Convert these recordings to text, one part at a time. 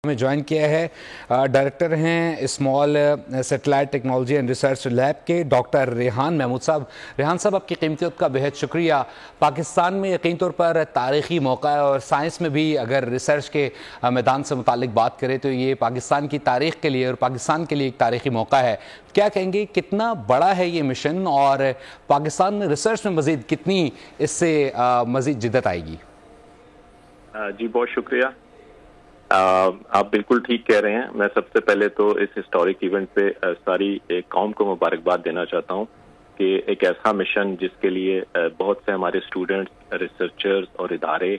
ہمیں جوائن کیا ہے ڈائریکٹر ہیں small satellite technology and research lab کے ڈاکٹر ریحان محمود صاحب۔ ریحان صاحب، آپ کی قیمتی وقت کا بہت شکریہ۔ پاکستان میں یقین طور پر تاریخی موقع ہے اور سائنس میں بھی اگر ریسرچ کے میدان سے متعلق بات کریں تو یہ پاکستان کی تاریخ کے لیے اور پاکستان کے لیے ایک تاریخی موقع ہے۔ کیا کہیں گے کتنا بڑا ہے یہ مشن اور پاکستان میں ریسرچ میں مزید کتنی اس سے مزید جدت آئے گی؟ جی بہت شکریہ۔ آپ بالکل ٹھیک کہہ رہے ہیں۔ میں سب سے پہلے تو اس ہسٹورک ایونٹ پہ ساری قوم کو مبارکباد دینا چاہتا ہوں کہ ایک ایسا مشن جس کے لیے بہت سے ہمارے اسٹوڈنٹس، ریسرچرز اور ادارے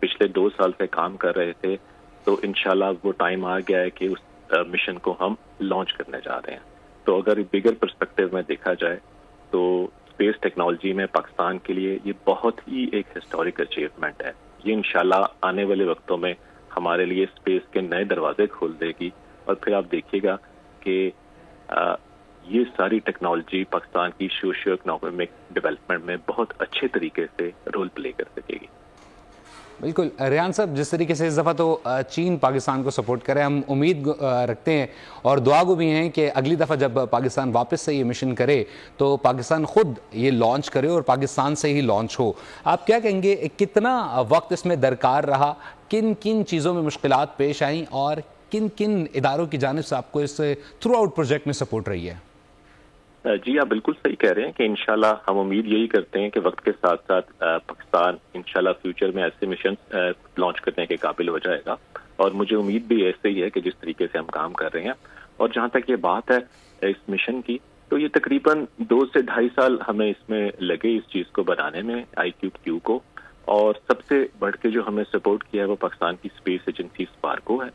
پچھلے 2 سال سے کام کر رہے تھے، تو انشاءاللہ وہ ٹائم آ گیا ہے کہ اس مشن کو ہم لانچ کرنے جا رہے ہیں۔ تو اگر بگر پرسپیکٹو میں دیکھا جائے تو اسپیس ٹیکنالوجی میں پاکستان کے لیے یہ بہت ہی ایک ہسٹورک اچیومنٹ ہے۔ یہ انشاءاللہ آنے والے وقتوں میں ہمارے لیے اسپیس کے نئے دروازے کھول دے گی، اور پھر آپ دیکھیے گا کہ یہ ساری ٹیکنالوجی پاکستان کی سوشیو اکنامک ڈیولپمنٹ میں بہت اچھے طریقے سے رول پلے کر سکے گی۔ بالکل ریحان صاحب، جس طریقے سے اس دفعہ تو چین پاکستان کو سپورٹ کرے، ہم امید رکھتے ہیں اور دعا گو بھی ہیں کہ اگلی دفعہ جب پاکستان واپس سے یہ مشن کرے تو پاکستان خود یہ لانچ کرے اور پاکستان سے ہی لانچ ہو۔ آپ کیا کہیں گے کتنا وقت اس میں درکار رہا، کن کن چیزوں میں مشکلات پیش آئیں اور کن کن اداروں کی جانب سے آپ کو اس تھرو آؤٹ پروجیکٹ میں سپورٹ رہی ہے؟ جی آپ بالکل صحیح کہہ رہے ہیں کہ انشاءاللہ ہم امید یہی کرتے ہیں کہ وقت کے ساتھ ساتھ پاکستان انشاءاللہ فیوچر میں ایسے مشن لانچ کرنے کے قابل ہو جائے گا، اور مجھے امید بھی ایسے ہی ہے کہ جس طریقے سے ہم کام کر رہے ہیں۔ اور جہاں تک یہ بات ہے اس مشن کی، تو یہ تقریباً 2 سے 2.5 سال ہمیں اس میں لگے اس چیز کو بنانے میں، IQ کو، اور سب سے بڑھ کے جو ہمیں سپورٹ کیا ہے وہ پاکستان کی اسپیس ایجنسی اسپارکو ہے،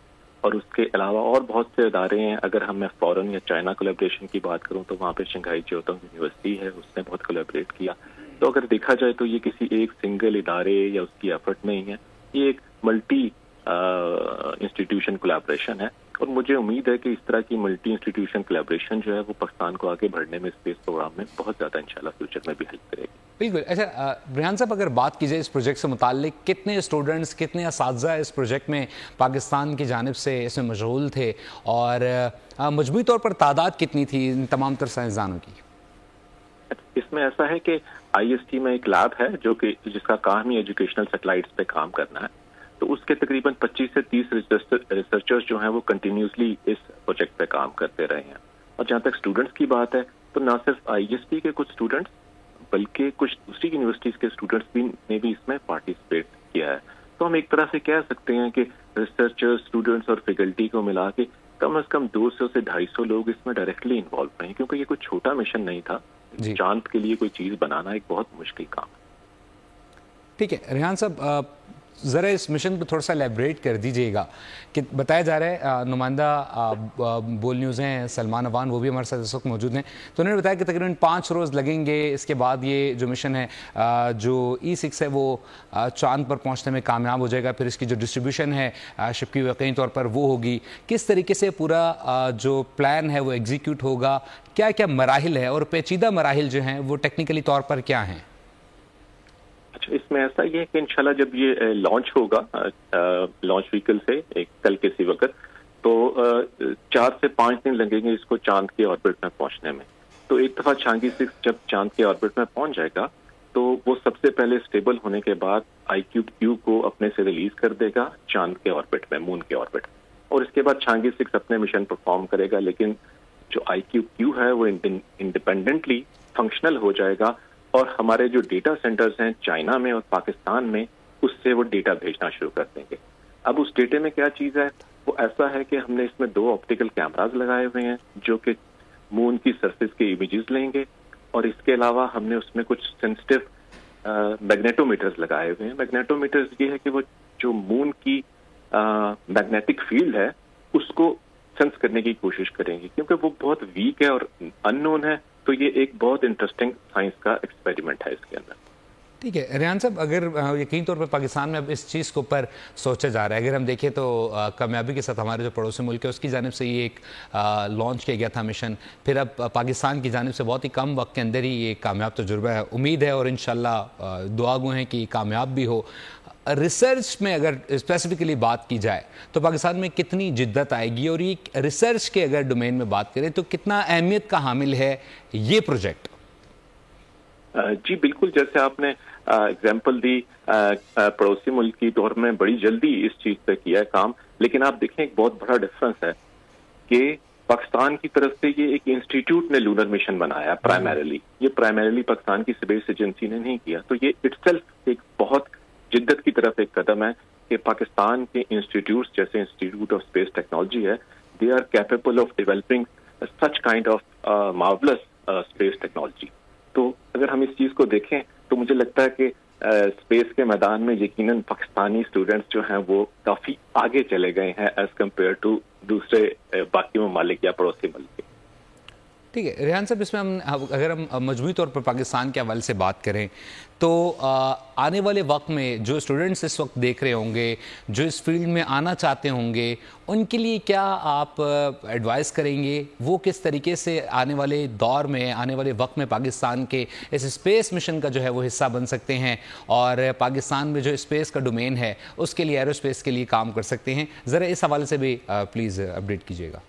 اور اس کے علاوہ اور بہت سے ادارے ہیں۔ اگر ہم میں فورن یا چائنا کولیبریشن کی بات کروں تو وہاں پہ شنگھائی چیوتنگ یونیورسٹی ہے، اس نے بہت کولیبریٹ کیا۔ تو اگر دیکھا جائے تو یہ کسی ایک سنگل ادارے یا اس کی ایفرٹ نہیں ہے، یہ ایک ملٹی انسٹیٹیوشن کولیبریشن ہے، اور مجھے امید ہے کہ اس طرح کی ملٹی انسٹیٹیوشن کولیبریشن جو ہے وہ پاکستان کو آگے بڑھنے میں اسپیس پروگرام میں بہت زیادہ انشاءاللہ فیوچر میں بھی ہیلپ کرے گی۔ بالکل۔ اچھا ریحان صاحب، اگر بات کی جائے اس پروجیکٹ سے متعلق، کتنے اسٹوڈنٹس، کتنے اساتذہ اس پروجیکٹ میں پاکستان کی جانب سے اس میں مشغول تھے، اور مجموعی طور پر تعداد کتنی تھی ان تمام تر سائنسدانوں کی؟ اس میں ایسا ہے کہ IST میں ایک لیب ہے جو کہ جس کا کام ہی ایجوکیشنل سیٹلائٹس پہ کام کرنا ہے، تو اس کے تقریباً 25 سے 30 ریسرچرز جو ہیں وہ کنٹینیوسلی اس پروجیکٹ پہ کام کرتے رہے ہیں۔ اور جہاں تک اسٹوڈنٹس کی بات ہے تو نہ صرف IST کے کچھ اسٹوڈنٹس بلکہ کچھ دوسری یونیورسٹیز کے اسٹوڈنٹس نے بھی اس میں پارٹیسپیٹ کیا ہے۔ تو ہم ایک طرح سے کہہ سکتے ہیں کہ ریسرچرز، اسٹوڈنٹس اور فیکلٹی کو ملا کے کم از کم 200 سے 250 لوگ اس میں ڈائریکٹلی انوالو رہے ہیں، کیونکہ یہ کوئی چھوٹا مشن نہیں تھا۔ چاند کے لیے کوئی چیز بنانا ایک بہت مشکل کام ہے۔ ٹھیک ہے ریحان صاحب، ذرا اس مشن پہ تھوڑا سا ایلیبریٹ کر دیجیے گا کہ بتایا جا رہا ہے، نمائندہ بول نیوز ہیں سلمان اوان، وہ بھی ہمارے ساتھ اس وقت موجود ہیں، تو انہوں نے بتایا کہ تقریباً 5 روز لگیں گے، اس کے بعد یہ جو مشن ہے جو E6 ہے وہ چاند پر پہنچنے میں کامیاب ہو جائے گا، پھر اس کی جو ڈسٹریبیوشن ہے شپ کی یقینی طور پر وہ ہوگی۔ کس طریقے سے پورا جو پلان ہے وہ ایگزیکیوٹ ہوگا، کیا کیا مراحل ہے اور پیچیدہ مراحل جو ہیں وہ ٹیکنیکلی طور پر کیا ہیں؟ اچھا، اس میں ایسا یہ ہے کہ انشاءاللہ جب یہ لانچ ہوگا لانچ وہیکل سے کل کسی وقت، تو 4 سے 5 دن لگیں گے اس کو چاند کے آربٹ میں پہنچنے میں۔ تو ایک دفعہ چانگی 6 جب چاند کے آربٹ میں پہنچ جائے گا تو وہ سب سے پہلے اسٹیبل ہونے کے بعد IQ کو اپنے سے ریلیز کر دے گا چاند کے آربٹ میں، مون کے آربٹ، اور اس کے بعد چانگی 6 اپنے مشن پرفارم کرے گا، لیکن جو IQ ہے وہ انڈیپینڈنٹلی فنکشنل ہو جائے گا، اور ہمارے جو ڈیٹا سینٹرز ہیں چائنا میں اور پاکستان میں اس سے وہ ڈیٹا بھیجنا شروع کر دیں گے۔ اب اس ڈیٹے میں کیا چیز ہے، وہ ایسا ہے کہ ہم نے اس میں 2 آپٹیکل کیمراز لگائے ہوئے ہیں جو کہ مون کی سرفیس کے امیجز لیں گے، اور اس کے علاوہ ہم نے اس میں کچھ سینسٹیو میگنیٹو میٹرز لگائے ہوئے ہیں۔ میگنیٹو میٹرز یہ ہے کہ وہ جو مون کی میگنیٹک فیلڈ ہے اس کو سینس کرنے کی کوشش کریں گے، کیونکہ وہ بہت ویک ہے اور ان نون ہے، تو یہ ایک بہت انٹرسٹنگ سائنس کا ایکسپیریمنٹ ہے اس کے اندر۔ ٹھیک ہے ریحان صاحب، اگر یقین طور پر پاکستان میں اب اس چیز کے اوپر سوچا جا رہا ہے، اگر ہم دیکھیں تو کامیابی کے ساتھ ہمارے جو پڑوسی ملک ہے اس کی جانب سے یہ ایک لانچ کیا گیا تھا مشن، پھر اب پاکستان کی جانب سے بہت ہی کم وقت کے اندر ہی یہ کامیاب تجربہ ہے، امید ہے اور انشاءاللہ دعا گو ہیں کہ کامیاب بھی ہو۔ ریسرچ میں اگر اسپیسیفکلی بات کی جائے تو پاکستان میں کتنی جدت آئے گی، اور یہ ریسرچ کے اگر ڈومین میں بات کریں تو کتنا اہمیت کا حامل ہے یہ پروجیکٹ؟ جی بالکل، جیسے آپ نے اگزامپل دی پڑوسی ملک کی، تو میں بڑی جلدی اس چیز پہ کیا ہے کام، لیکن آپ دیکھیں ایک بہت بڑا ڈفرنس ہے کہ پاکستان کی طرف سے یہ ایک انسٹیٹیوٹ نے لونر مشن بنایا پرائمریلی، یہ پرائمریلی پاکستان کی اسپیس ایجنسی نے نہیں کیا، تو یہ اٹ سیلف ایک بہت جدت کی طرف ایک قدم ہے کہ پاکستان کے انسٹیٹیوٹس جیسے انسٹیٹیوٹ آف اسپیس ٹیکنالوجی ہے، they are capable of developing such kind of marvellous space technology. تو اگر ہم اس چیز کو دیکھیں تو مجھے لگتا ہے کہ اسپیس کے میدان میں یقیناً پاکستانی اسٹوڈنٹس جو ہیں وہ کافی آگے چلے گئے ہیں ایز کمپیئر ٹو دوسرے باقی ممالک یا پڑوسی ملک کے. ٹھیک ہے ریحان صاحب، اس میں اگر ہم مجموعی طور پر پاکستان کے حوالے سے بات کریں تو آنے والے وقت میں جو اسٹوڈنٹس اس وقت دیکھ رہے ہوں گے، جو اس فیلڈ میں آنا چاہتے ہوں گے، ان کے لیے کیا آپ ایڈوائز کریں گے؟ وہ کس طریقے سے آنے والے دور میں، آنے والے وقت میں پاکستان کے اس اسپیس مشن کا جو ہے وہ حصہ بن سکتے ہیں، اور پاکستان میں جو اسپیس کا ڈومین ہے اس کے لیے، ایرو اسپیس کے لیے کام کر سکتے ہیں؟ ذرا اس حوالے سے بھی پلیز اپڈیٹ کیجیے گا.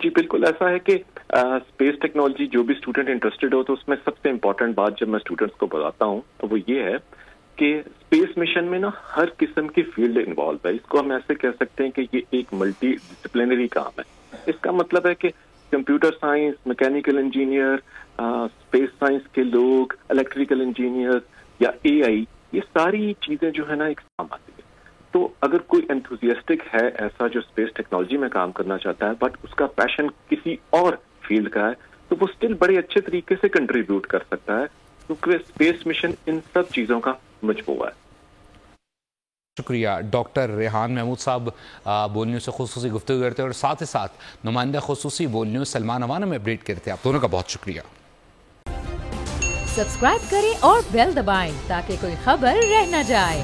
جی بالکل، ایسا ہے کہ اسپیس ٹیکنالوجی جو بھی اسٹوڈنٹ انٹرسٹڈ ہو تو اس میں سب سے امپورٹنٹ بات جب میں اسٹوڈنٹس کو بتاتا ہوں تو وہ یہ ہے کہ اسپیس مشن میں نا ہر قسم کی فیلڈ انوالو ہے. اس کو ہم ایسے کہہ سکتے ہیں کہ یہ ایک ملٹی ڈسپلنری کام ہے. اس کا مطلب ہے کہ computer science, mechanical engineer, space science کے لوگ، الیکٹریکل انجینئر یا اے آئی، یہ ساری چیزیں جو ہے نا ایک کام آتی ہے. تو اگر کوئی انتھوزیاسٹک ہے ایسا جو اسپیس ٹیکنالوجی میں کام کرنا چاہتا ہے بٹ اس کا پیشن کسی اور فیلڈ کا ہے، تو وہ اسٹل بڑے اچھے طریقے سے کنٹریبیوٹ کر سکتا ہے، کیونکہ اسپیس مشن ان سب چیزوں کا مجموعہ ہے. شکریہ ڈاکٹر ریحان محمود صاحب بول نیوز سے خصوصی گفتگو کرتے ہیں، اور ساتھ ہی ساتھ نمائندہ خصوصی بول نیوز سلمان اوان میں اپڈیٹ کرتے ہیں. آپ دونوں کا بہت شکریہ. سبسکرائب کریں اور بیل دبائیں تاکہ کوئی خبر رہ نہ جائے.